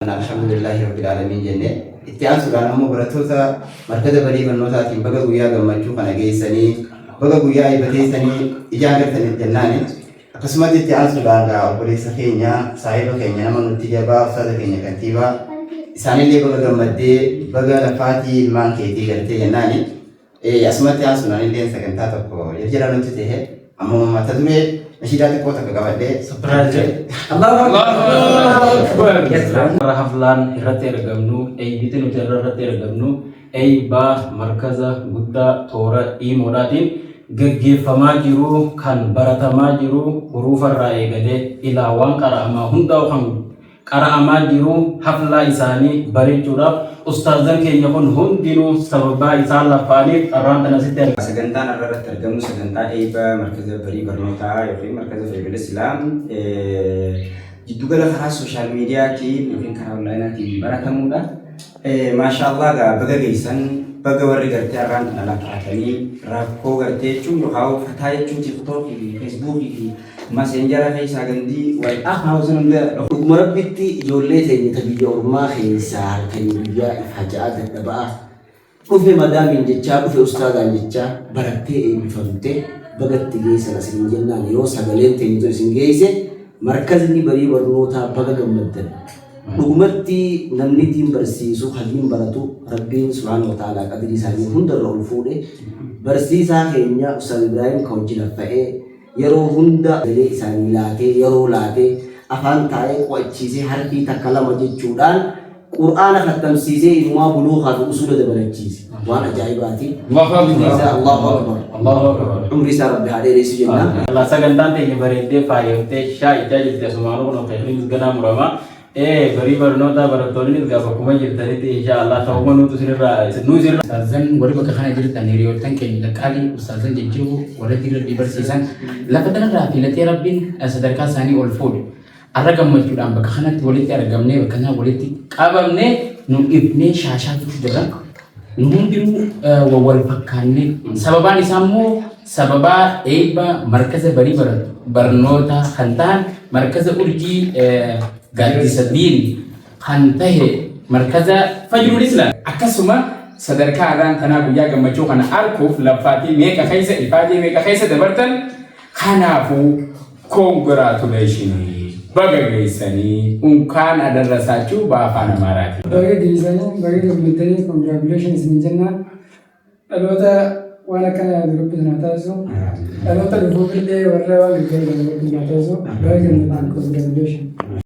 Alhamdulillahi Rabbil Alamin jenne itti aansuudhaan ammoo barattoota markaza barii barnootaatiin baga guyyaa gammachuu kana geessanii baga guyyaa eebbateessanii ijaan galtanii jennaani akkasumas itti aansuudhaan obboleessa keenya saahiba keenya nama nutti jabaa ustaaza keenya kantiibaa isaanillee baga gammaddee baga lafaatii ilmaan keetii galtee jennaani asumatti aansuudhaan illee sagantaa tokko jira nuti ta'e ammoo mata duree نشيدات كوتا كقبله سبحانه الله أكبر رحفلان هرتي رجمنو أي بيتنا ترى هرتي رجمنو أي با مركزة غدا تورا إي موداتين جعجي فما جرو كان برات ما جرو حروف الرأي قدة إلى وان كرامة هندا وهم كرامة جرو حفلة إنساني بري جورا أستاذن كي يكون هندينو سببا إنسان لفاني أران تناسيتر سجنتان أراد ترجمة سجنتان أيبا مركز بري برنوتا يوفي مركز في الإسلام جدوغلا خلاص سوشيال ميديا كي يوفي كارولينا كي براتمودا ما شاء الله بقى جيسان بقى وري قرتي أران تنالكاتني راكو قرتي شو يخاو فتاي شو تيك توك فيسبوك ماسنجر في ساجندي وزن ده مربيتي جولته نتبي أورما خيسار كنيبيا حاجات النبأ وفي مدام جتشا وفي أستاذ جتشا بركتي بفهمته بقت تجيس على سنجنا نيو سجلين تنتو سنجيسه مركزني بري ورنوتا بقى جمدتن نقمتي نمنيتين برسيسو خدين براتو ربين سبحانه وتعالى قدري سامي هندر الفوده برسيسا كينيا أستاذ إبراهيم كوجيلا فئه yeroo hunda galee isaanii laatee yeroo laatee afaan taa'ee qo'achiisee harbii takka lama jechuudhaan qur'aana khattamsiisee ilmaa buluuqaa fi usula dabalachiise waan ajaa'ibaati. Allahu akbar. Allahu akbar. Umri isaa rabbi haa dheeressu jenna. Allah sagantaan teenya bareeddee faayamtee shaayichaa jirti asumaan kun ofeefnis ganaa muramaa. Bari barnoota barattoonni gaafa kuma jirtanitti inshallah ta'uma nutu sinirraa nu sirra ustaazan warri bakka kana jirtan hiriyoottan keenya qaali ustaazan jechuu warra dirri barsiisan lafa kanarraa filatee rabbiin sadarkaa isaanii ol fuudhe arra gammachuudhaan bakka kanatti walitti argamnee bakka kana walitti qabamne nu ibnee shaashaatuuf jira nu hundinuu wal fakkaanne sababaan isaa immoo sababaa eebba markaza barii barnoota kan ta'an markaza urjii Gadisa Dini kan tahe markaza Fajrul Islam akkasuma sadarkaa irraan tanaa guyyaa gammachuu kana arguuf laffaatii meeqa keessa ifaatii meeqa keessa dabartan kanaafuu congratulations baga geessanii unkaan adarrasaachuu baafaan amaaraati. Baga geessanii baga gammaddanii congratulations ni jennaan dhaloota waan akkana yaadu rabbi sana taasisu dhaloota dhufuufillee warra waan gaggeessan rabbi sana taasisu baga gammaddanii congratulations.